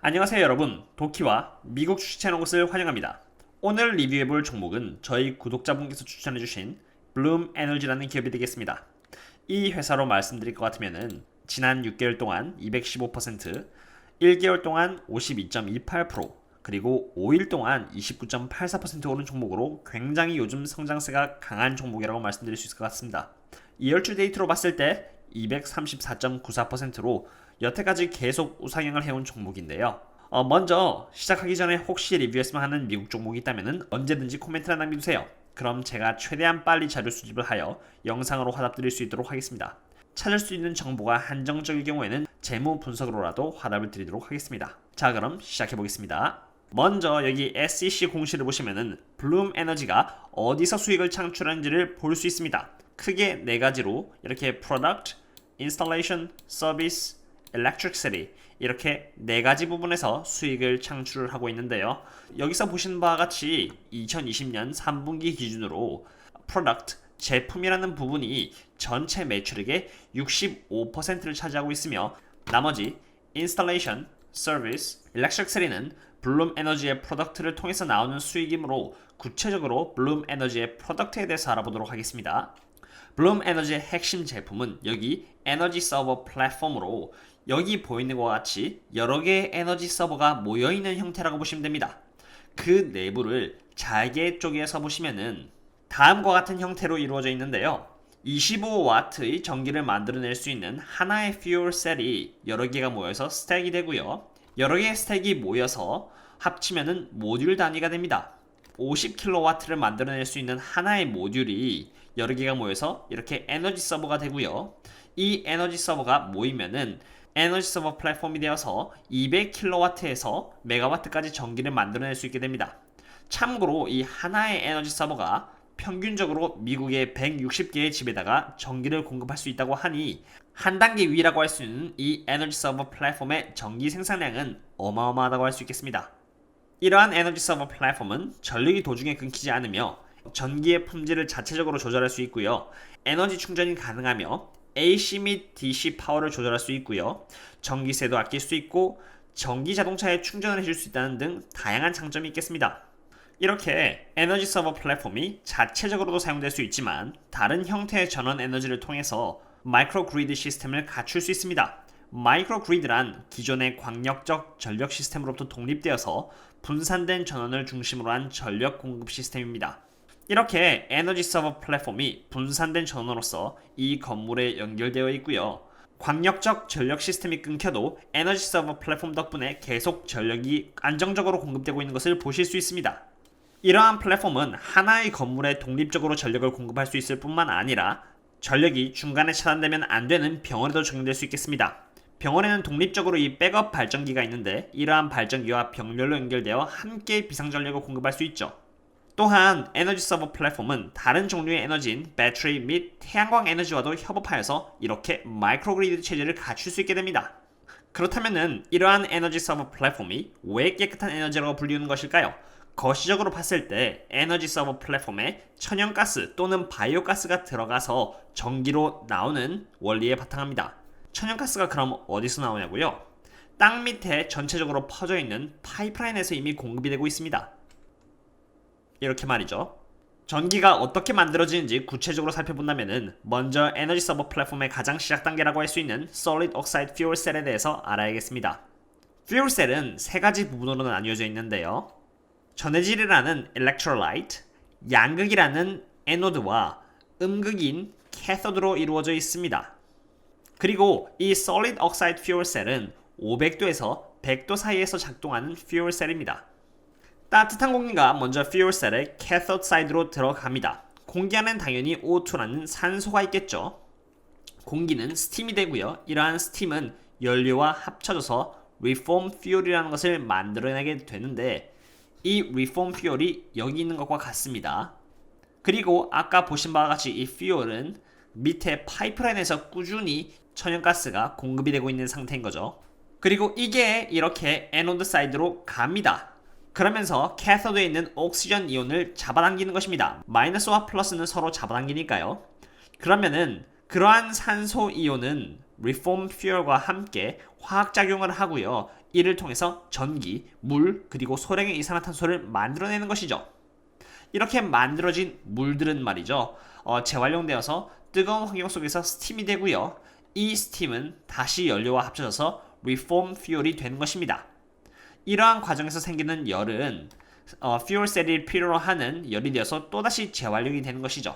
안녕하세요 여러분, 도키와 미국 주식 채널 곳을 환영합니다. 오늘 리뷰해볼 종목은 저희 구독자분께서 추천해주신 블룸 에너지라는 기업이 되겠습니다. 이 회사로 말씀드릴 것 같으면 지난 6개월 동안 215%, 1개월 동안 52.28%, 그리고 5일 동안 29.84% 오른 종목으로 굉장히 요즘 성장세가 강한 종목이라고 말씀드릴 수 있을 것 같습니다. 2열주 데이터로 봤을 때 234.94%로 여태까지 계속 우상향을 해온 종목인데요. 먼저 시작하기 전에 혹시 리뷰했으면 하는 미국 종목이 있다면 언제든지 코멘트를 남겨주세요. 그럼 제가 최대한 빨리 자료 수집을 하여 영상으로 화답드릴 수 있도록 하겠습니다. 찾을 수 있는 정보가 한정적일 경우에는 재무 분석으로라도 화답을 드리도록 하겠습니다. 자, 그럼 시작해 보겠습니다. 먼저 여기 SEC 공시를 보시면은 블룸 에너지가 어디서 수익을 창출하는지를 볼 수 있습니다. 크게 네 가지로 이렇게 Product, Installation, Service, Electricity 이렇게 네 가지 부분에서 수익을 창출을 하고 있는데요. 여기서 보시는 바와 같이 2020년 3분기 기준으로 Product, 제품이라는 부분이 전체 매출액의 65%를 차지하고 있으며 나머지 Installation, Service, Electricity는 블룸 에너지의 프로덕트를 통해서 나오는 수익이므로 구체적으로 블룸 에너지의 프로덕트에 대해서 알아보도록 하겠습니다. 블룸 에너지의 핵심 제품은 여기 에너지 서버 플랫폼으로 여기 보이는 것과 같이 여러 개의 에너지 서버가 모여있는 형태라고 보시면 됩니다. 그 내부를 잘게 쪼개서 보시면은 다음과 같은 형태로 이루어져 있는데요. 25W의 전기를 만들어낼 수 있는 하나의 퓨얼 셀이 여러 개가 모여서 스택이 되고요. 여러 개의 스택이 모여서 합치면은 모듈 단위가 됩니다. 50kW를 만들어낼 수 있는 하나의 모듈이 여러 개가 모여서 이렇게 에너지 서버가 되고요. 이 에너지 서버가 모이면은 에너지 서버 플랫폼이 되어서 200kW에서 메가와트까지 전기를 만들어낼 수 있게 됩니다. 참고로 이 하나의 에너지 서버가 평균적으로 미국의 160개의 집에다가 전기를 공급할 수 있다고 하니 한 단계 위라고 할 수 있는 이 에너지 서버 플랫폼의 전기 생산량은 어마어마하다고 할 수 있겠습니다. 이러한 에너지 서버 플랫폼은 전력이 도중에 끊기지 않으며 전기의 품질을 자체적으로 조절할 수 있고요. 에너지 충전이 가능하며 AC 및 DC 파워를 조절할 수 있고요. 전기세도 아낄 수 있고 전기 자동차에 충전을 해줄 수 있다는 등 다양한 장점이 있겠습니다. 이렇게 에너지 서버 플랫폼이 자체적으로도 사용될 수 있지만 다른 형태의 전원 에너지를 통해서 마이크로 그리드 시스템을 갖출 수 있습니다. 마이크로 그리드란 기존의 광역적 전력 시스템으로부터 독립되어서 분산된 전원을 중심으로 한 전력 공급 시스템입니다. 이렇게 에너지 서버 플랫폼이 분산된 전원으로서 이 건물에 연결되어 있고요. 광역적 전력 시스템이 끊겨도 에너지 서버 플랫폼 덕분에 계속 전력이 안정적으로 공급되고 있는 것을 보실 수 있습니다. 이러한 플랫폼은 하나의 건물에 독립적으로 전력을 공급할 수 있을 뿐만 아니라 전력이 중간에 차단되면 안 되는 병원에도 적용될 수 있겠습니다. 병원에는 독립적으로 이 백업 발전기가 있는데 이러한 발전기와 병렬로 연결되어 함께 비상전력을 공급할 수 있죠. 또한 에너지 서버 플랫폼은 다른 종류의 에너지인 배터리 및 태양광 에너지와도 협업하여서 이렇게 마이크로그리드 체제를 갖출 수 있게 됩니다. 그렇다면 이러한 에너지 서버 플랫폼이 왜 깨끗한 에너지라고 불리우는 것일까요? 거시적으로 봤을 때 에너지 서버 플랫폼에 천연가스 또는 바이오가스가 들어가서 전기로 나오는 원리에 바탕합니다. 천연가스가 그럼 어디서 나오냐고요? 땅 밑에 전체적으로 퍼져 있는 파이프라인에서 이미 공급이 되고 있습니다. 이렇게 말이죠. 전기가 어떻게 만들어지는지 구체적으로 살펴본다면 먼저 에너지 서버 플랫폼의 가장 시작 단계라고 할 수 있는 Solid Oxide Fuel Cell에 대해서 알아야겠습니다. Fuel Cell은 세 가지 부분으로 나뉘어져 있는데요. 전해질이라는 Electrolyte, 양극이라는 에노드와 음극인 캐서드로 이루어져 있습니다. 그리고 이 Solid Oxide Fuel Cell은 500도에서 100도 사이에서 작동하는 Fuel Cell입니다. 따뜻한 공기가 먼저 Fuel Cell의 캐서드 사이드로 들어갑니다. 공기 안엔 당연히 O2라는 산소가 있겠죠. 공기는 스팀이 되고요. 이러한 스팀은 연료와 합쳐져서 Reform Fuel이라는 것을 만들어내게 되는데 이 Reform Fuel이 여기 있는 것과 같습니다. 그리고 아까 보신 바와 같이 이 Fuel은 밑에 파이프라인에서 꾸준히 천연가스가 공급이 되고 있는 상태인 거죠. 그리고 이게 이렇게 에노드 사이드로 갑니다. 그러면서 캐서드에 있는 옥시전 이온을 잡아당기는 것입니다. 마이너스와 플러스는 서로 잡아당기니까요. 그러면은 그러한 산소 이온은 reform fuel과 함께 화학작용을 하고요. 이를 통해서 전기, 물, 그리고 소량의 이산화탄소를 만들어내는 것이죠. 이렇게 만들어진 물들은 말이죠. 재활용되어서 뜨거운 환경 속에서 스팀이 되고요. 이 스팀은 다시 연료와 합쳐져서 reform fuel이 되는 것입니다. 이러한 과정에서 생기는 열은 fuel셀이 필요로 하는 열이 되어서 또다시 재활용이 되는 것이죠.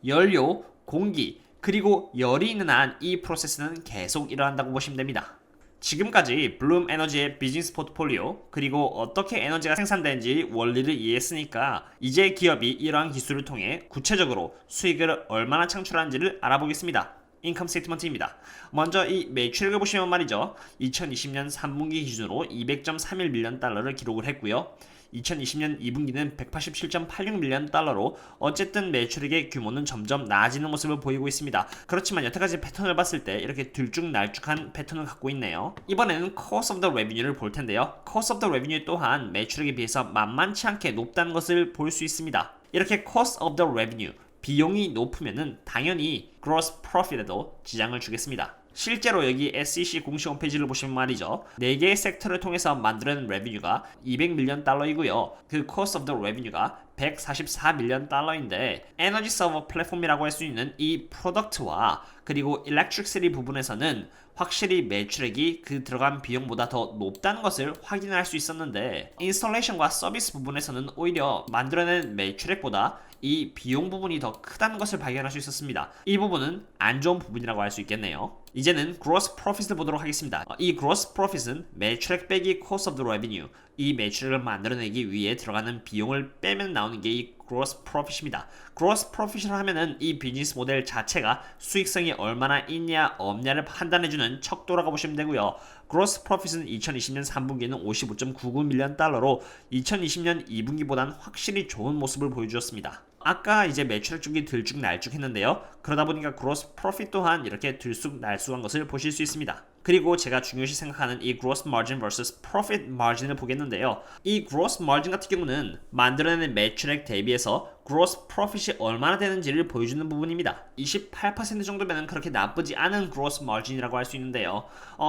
연료, 공기, 그리고 열이 있는 한 이 프로세스는 계속 일어난다고 보시면 됩니다. 지금까지 블룸 에너지의 비즈니스 포트폴리오 그리고 어떻게 에너지가 생산되는지 원리를 이해했으니까 이제 기업이 이러한 기술을 통해 구체적으로 수익을 얼마나 창출하는지를 알아보겠습니다. 인컴 스테이트먼트입니다. 먼저 이 매출액을 보시면 말이죠. 2020년 3분기 기준으로 200.31밀리언 달러를 기록을 했고요. 2020년 2분기는 187.86밀리언 달러로 어쨌든 매출액의 규모는 점점 나아지는 모습을 보이고 있습니다. 그렇지만 여태까지 패턴을 봤을 때 이렇게 들쭉날쭉한 패턴을 갖고 있네요. 이번에는 Cost of the Revenue를 볼 텐데요. Cost of the Revenue 또한 매출액에 비해서 만만치 않게 높다는 것을 볼 수 있습니다. 이렇게 Cost of the Revenue, 비용이 높으면은 당연히 Gross Profit에도 지장을 주겠습니다. 실제로 여기 SEC 공식 홈페이지를 보시면 말이죠. 4개의 섹터를 통해서 만드는 레비뉴가 200밀리언 달러이고요. 그 Cost of the Revenue가 144밀리언 달러인데 에너지 서버 플랫폼이라고 할 수 있는 이 프로덕트와 그리고 일렉트릭시티 부분에서는 확실히 매출액이 그 들어간 비용보다 더 높다는 것을 확인할 수 있었는데 인스톨레이션과 서비스 부분에서는 오히려 만들어낸 매출액보다 이 비용 부분이 더 크다는 것을 발견할 수 있었습니다. 이 부분은 안 좋은 부분이라고 할 수 있겠네요. 이제는 Gross Profit을 보도록 하겠습니다. 이 Gross Profit은 매출액 빼기 Cost of the Revenue, 이 매출액을 만들어내기 위해 들어가는 비용을 빼면 나오는 게 이 Gross Profit입니다. Gross Profit을 하면은 이 비즈니스 모델 자체가 수익성이 얼마나 있냐 없냐를 판단해주는 척도라고 보시면 되고요. Gross Profit은 2020년 3분기에는 55.99밀리언 달러로 2020년 2분기보다는 확실히 좋은 모습을 보여주었습니다. 아까 이제 매출액 쪽이 들쭉날쭉 했는데요. 그러다 보니까 Gross Profit 또한 이렇게 들쑥날쑥한 것을 보실 수 있습니다. 그리고 제가 중요시 생각하는 이 Gross Margin vs Profit Margin을 보겠는데요. 이 Gross Margin 같은 경우는 만들어내는 매출액 대비해서 Gross Profit이 얼마나 되는지를 보여주는 부분입니다. 28% 정도면 그렇게 나쁘지 않은 Gross Margin이라고 할 수 있는데요.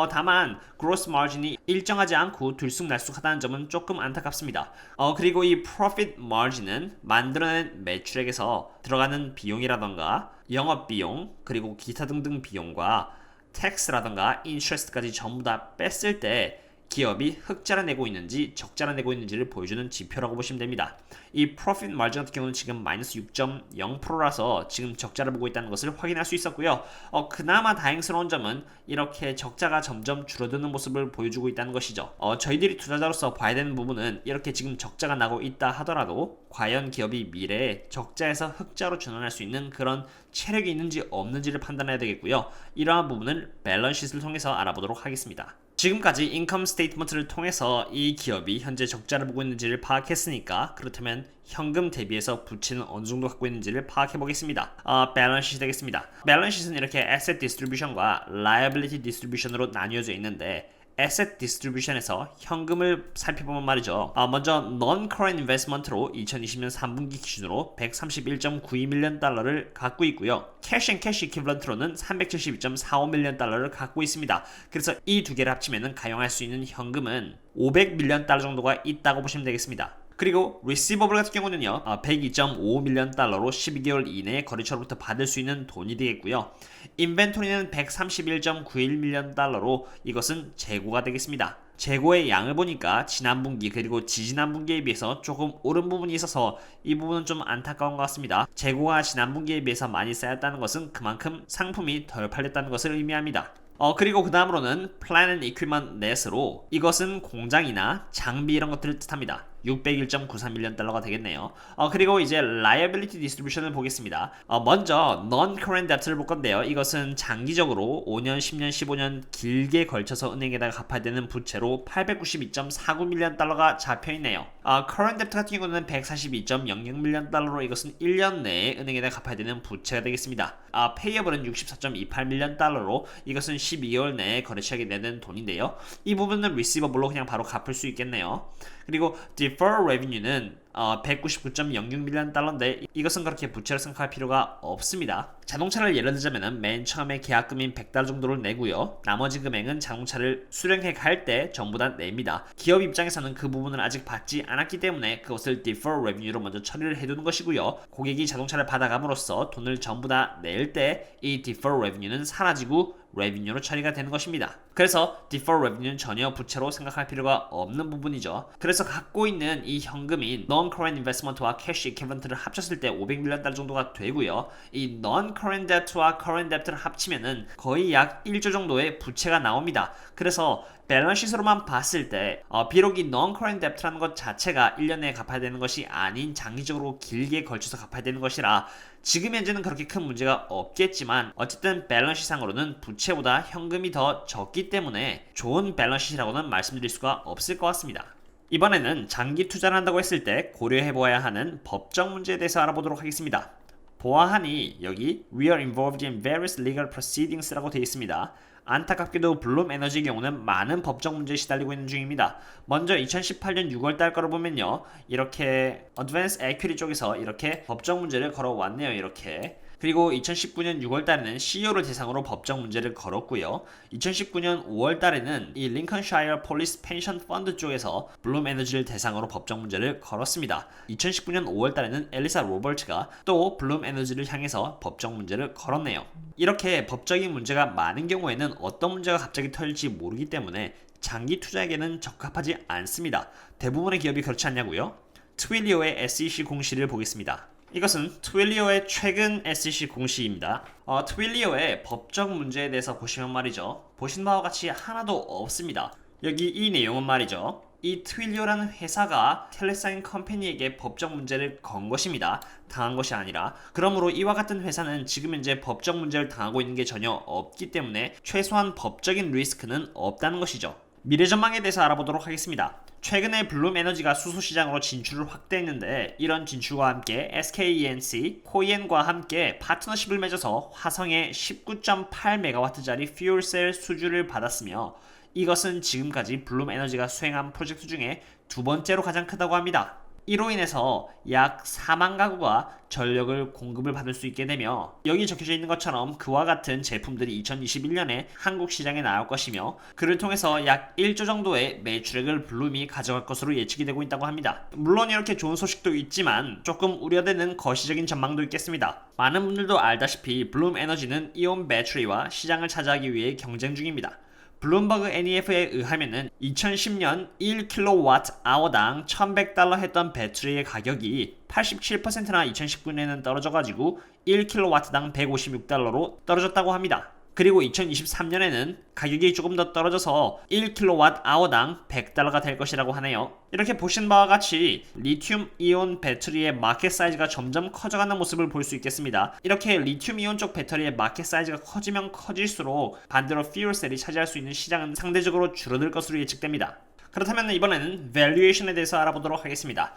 다만 Gross Margin이 일정하지 않고 들쑥날쑥하다는 점은 조금 안타깝습니다. 그리고 이 Profit Margin은 만들어낸 매출액에서 들어가는 비용이라던가 영업비용 그리고 기타 등등 비용과 텍스라던가 인트레스트까지 전부 다 뺐을 때 기업이 흑자를 내고 있는지 적자를 내고 있는지를 보여주는 지표라고 보시면 됩니다. 이 Profit Margin 같은 경우는 지금 마이너스 6.0%라서 지금 적자를 보고 있다는 것을 확인할 수 있었고요. 그나마 다행스러운 점은 이렇게 적자가 점점 줄어드는 모습을 보여주고 있다는 것이죠. 저희들이 투자자로서 봐야 되는 부분은 이렇게 지금 적자가 나고 있다 하더라도 과연 기업이 미래에 적자에서 흑자로 전환할 수 있는 그런 체력이 있는지 없는지를 판단해야 되겠고요. 이러한 부분을 밸런스시트를 통해서 알아보도록 하겠습니다. 지금까지 인컴 스테이트먼트를 통해서 이 기업이 현재 적자를 보고 있는지를 파악했으니까 그렇다면 현금 대비해서 부채는 어느 정도 갖고 있는지를 파악해 보겠습니다. 밸런스 시트 되겠습니다. 밸런스 시트는 이렇게 Asset Distribution과 Liability Distribution으로 나뉘어져 있는데 Asset Distribution에서 현금을 살펴보면 말이죠. 먼저 Non-Current Investment로 2020년 3분기 기준으로 131.92밀리언 달러를 갖고 있고요. Cash and Cash Equivalent로는 372.45밀리언 달러를 갖고 있습니다. 그래서 이 두 개를 합치면 가용할 수 있는 현금은 500밀리언 달러 정도가 있다고 보시면 되겠습니다. 그리고 Receivable 같은 경우는요 102.55밀리언 달러로 12개월 이내에 거래처로부터 받을 수 있는 돈이 되겠고요. 인벤토리는 131.91밀리언 달러로 이것은 재고가 되겠습니다. 재고의 양을 보니까 지난 분기 그리고 지지난 분기에 비해서 조금 오른 부분이 있어서 이 부분은 좀 안타까운 것 같습니다. 재고가 지난 분기에 비해서 많이 쌓였다는 것은 그만큼 상품이 덜 팔렸다는 것을 의미합니다. 그리고 그 다음으로는 Plant and Equipment Net으로 이것은 공장이나 장비 이런 것들을 뜻합니다. 601.93밀리언 달러가 되겠네요. 그리고 이제 Liability Distribution을 보겠습니다. 먼저 Non-Current Debt를 볼 건데요. 이것은 장기적으로 5년, 10년, 15년 길게 걸쳐서 은행에다가 갚아야 되는 부채로 892.49밀리언 달러가 잡혀있네요. Current Debt 같은 경우는 142.00밀리언 달러로 이것은 1년 내에 은행에다가 갚아야 되는 부채가 되겠습니다. Payable은 64.28밀리언 달러로 이것은 12개월 내에 거래처에게 내는 돈인데요. 이 부분은 Receivable로 그냥 바로 갚을 수 있겠네요. 그리고 deferred revenue는 199.06밀리언 달러인데 이것은 그렇게 부채로 생각할 필요가 없습니다. 자동차를 예를 들자면 맨 처음에 계약금인 100달러 정도를 내고요. 나머지 금액은 자동차를 수령해 갈 때 전부 다 냅니다. 기업 입장에서는 그 부분을 아직 받지 않았기 때문에 그것을 deferred revenue로 먼저 처리를 해두는 것이고요. 고객이 자동차를 받아감으로써 돈을 전부 다 낼 때 이 deferred revenue는 사라지고 revenue로 처리가 되는 것입니다. 그래서 deferred revenue는 전혀 부채로 생각할 필요가 없는 부분이죠. 그래서 갖고 있는 이 현금인 non-current investment와 cash equivalent를 합쳤을 때 500밀리언 달러 정도가 되고요. 이 non-current debt와 current debt를 합치면은 거의 약 1조 정도의 부채가 나옵니다. 그래서 밸런스시트로만 봤을 때 비록 이 non-current debt라는 것 자체가 1년 내에 갚아야 되는 것이 아닌 장기적으로 길게 걸쳐서 갚아야 되는 것이라 지금 현재는 그렇게 큰 문제가 없겠지만 어쨌든 밸런스시트상으로는 부채보다 현금이 더 적기 때문에 좋은 밸런스시트라고는 말씀드릴 수가 없을 것 같습니다. 이번에는 장기 투자를 한다고 했을 때 고려해보아야 하는 법적 문제에 대해서 알아보도록 하겠습니다. 보아하니 여기 We are involved in various legal proceedings라고 되어 있습니다. 안타깝게도 블룸에너지의 경우는 많은 법적 문제에 시달리고 있는 중입니다. 먼저 2018년 6월달 거를 보면요. 이렇게 Advanced Equity 쪽에서 이렇게 법적 문제를 걸어왔네요. 이렇게. 그리고 2019년 6월달에는 CEO를 대상으로 법적 문제를 걸었고요. 2019년 5월달에는 이 링컨샤이어 폴리스 펜션 펀드 쪽에서 블룸에너지를 대상으로 법적 문제를 걸었습니다. 2019년 5월달에는 엘리사 로버츠가 또 블룸에너지를 향해서 법적 문제를 걸었네요. 이렇게 법적인 문제가 많은 경우에는 어떤 문제가 갑자기 터질지 모르기 때문에 장기 투자에게는 적합하지 않습니다. 대부분의 기업이 그렇지 않냐고요? 트윌리오의 SEC 공시를 보겠습니다. 이것은 트윌리오의 최근 SEC 공시입니다. 트윌리오의 법적 문제에 대해서 보시면 말이죠. 보신 바와 같이 하나도 없습니다. 여기 이 내용은 말이죠. 이 트윌리오라는 회사가 텔레사인 컴퍼니에게 법적 문제를 건 것입니다. 당한 것이 아니라. 그러므로 이와 같은 회사는 지금 현재 법적 문제를 당하고 있는 게 전혀 없기 때문에 최소한 법적인 리스크는 없다는 것이죠. 미래 전망에 대해서 알아보도록 하겠습니다. 최근에 블룸에너지가 수소시장으로 진출을 확대했는데 이런 진출과 함께 SKENC, 코이엔과 함께 파트너십을 맺어서 화성에 19.8MW짜리 퓨얼셀 수주를 받았으며 이것은 지금까지 블룸에너지가 수행한 프로젝트 중에 두 번째로 가장 크다고 합니다. 이로 인해서 약 4만 가구가 전력을 공급을 받을 수 있게 되며 여기 적혀져 있는 것처럼 그와 같은 제품들이 2021년에 한국 시장에 나올 것이며 그를 통해서 약 1조 정도의 매출액을 블룸이 가져갈 것으로 예측이 되고 있다고 합니다. 물론 이렇게 좋은 소식도 있지만 조금 우려되는 거시적인 전망도 있겠습니다. 많은 분들도 알다시피 블룸에너지는 이온 배터리와 시장을 차지하기 위해 경쟁 중입니다. 블룸버그 NEF에 의하면은 2010년 1kWh당 1100달러 했던 배터리의 가격이 87%나 2019년에는 떨어져가지고 1kW당 156달러로 떨어졌다고 합니다. 그리고 2023년에는 가격이 조금 더 떨어져서 1kWh당 100달러가 될 것이라고 하네요. 이렇게 보신 바와 같이 리튬 이온 배터리의 마켓 사이즈가 점점 커져가는 모습을 볼 수 있겠습니다. 이렇게 리튬 이온 쪽 배터리의 마켓 사이즈가 커지면 커질수록 반대로 퓨얼셀이 차지할 수 있는 시장은 상대적으로 줄어들 것으로 예측됩니다. 그렇다면 이번에는 밸류에이션에 대해서 알아보도록 하겠습니다.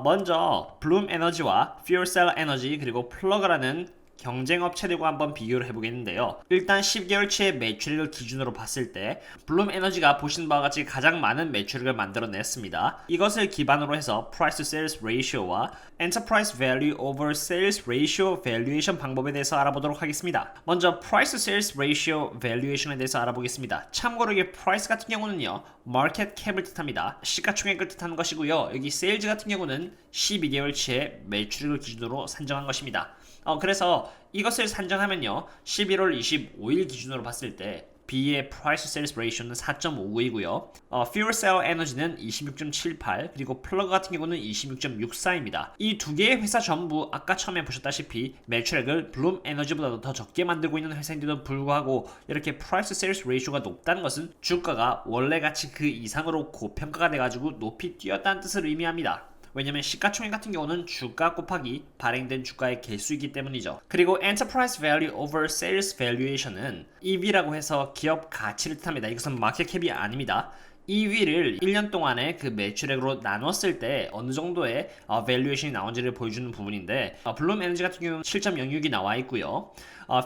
먼저 블룸에너지와 퓨얼셀 에너지 그리고 플러그라는 경쟁 업체들과 한번 비교를 해보겠는데요. 일단 10개월치의 매출액을 기준으로 봤을 때 블룸에너지가 보신 바와 같이 가장 많은 매출액을 만들어냈습니다. 이것을 기반으로 해서 Price to Sales Ratio와 Enterprise Value over Sales Ratio Valuation 방법에 대해서 알아보도록 하겠습니다. 먼저 Price to Sales Ratio Valuation에 대해서 알아보겠습니다. 참고로 이게 Price 같은 경우는요. Market Cap을 뜻합니다. 시가총액을 뜻하는 것이고요. 여기 Sales 같은 경우는 12개월치의 매출액을 기준으로 산정한 것입니다. 그래서 이것을 산정하면요 11월 25일 기준으로 봤을 때 B의 Price to Sales Ratio는 4.59이고요 Fuel Cell Energy는 26.78 그리고 플러그 같은 경우는 26.64입니다. 이 두 개의 회사 전부 아까 처음에 보셨다시피 매출액을 블룸 에너지보다 더 적게 만들고 있는 회사인데도 불구하고 이렇게 Price to Sales Ratio가 높다는 것은 주가가 원래 가치 그 이상으로 고평가가 돼가지고 높이 뛰었다는 뜻을 의미합니다. 왜냐면 시가총액 같은 경우는 주가 곱하기 발행된 주가의 개수이기 때문이죠. 그리고 Enterprise Value over Sales Valuation은 EV라고 해서 기업 가치를 뜻합니다. 이것은 마켓캡이 아닙니다. EV를 1년 동안의 그 매출액으로 나눴을 때 어느 정도의 밸류에이션이 나온지를 보여주는 부분인데 블룸 에너지 같은 경우는 7.06이 나와 있고요.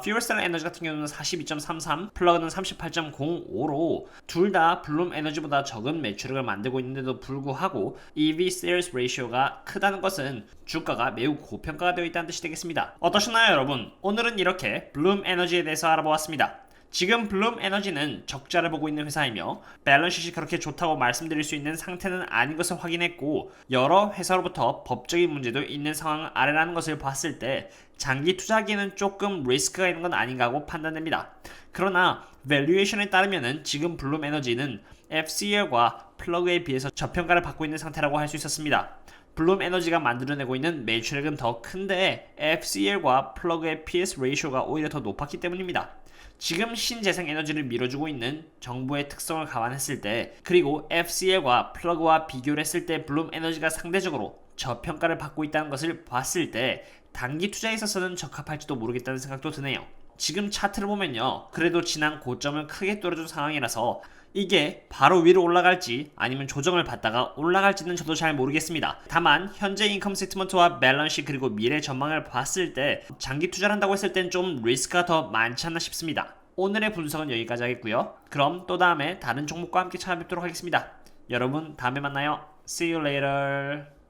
퓨얼셀 에너지 같은 경우는 42.33, 플러그는 38.05로 둘 다 블룸 에너지보다 적은 매출액을 만들고 있는데도 불구하고 EV Sales Ratio가 크다는 것은 주가가 매우 고평가가 되어 있다는 뜻이 되겠습니다. 어떠셨나요, 여러분? 오늘은 이렇게 블룸 에너지에 대해서 알아보았습니다. 지금 블룸 에너지는 적자를 보고 있는 회사이며 밸런스시트이 그렇게 좋다고 말씀드릴 수 있는 상태는 아닌 것을 확인했고 여러 회사로부터 법적인 문제도 있는 상황 아래라는 것을 봤을 때 장기 투자하기에는 조금 리스크가 있는 건 아닌가 하고 판단됩니다. 그러나 밸류에이션에 따르면 지금 블룸 에너지는 FCL과 플러그에 비해서 저평가를 받고 있는 상태라고 할 수 있었습니다. 블룸 에너지가 만들어내고 있는 매출액은 더 큰데 FCL과 플러그의 PS 레이쇼가 오히려 더 높았기 때문입니다. 지금 신재생 에너지를 밀어주고 있는 정부의 특성을 감안했을 때 그리고 FCL과 플러그와 비교를 했을 때 블룸 에너지가 상대적으로 저평가를 받고 있다는 것을 봤을 때 단기 투자에 있어서는 적합할지도 모르겠다는 생각도 드네요. 지금 차트를 보면요, 그래도 지난 고점을 크게 뚫어준 상황이라서 이게 바로 위로 올라갈지 아니면 조정을 받다가 올라갈지는 저도 잘 모르겠습니다. 다만 현재 인컴 스테이트먼트와 밸런스 그리고 미래 전망을 봤을 때 장기 투자를 한다고 했을 땐 좀 리스크가 더 많지 않나 싶습니다. 오늘의 분석은 여기까지 하겠고요. 그럼 또 다음에 다른 종목과 함께 찾아뵙도록 하겠습니다. 여러분 다음에 만나요. See you later.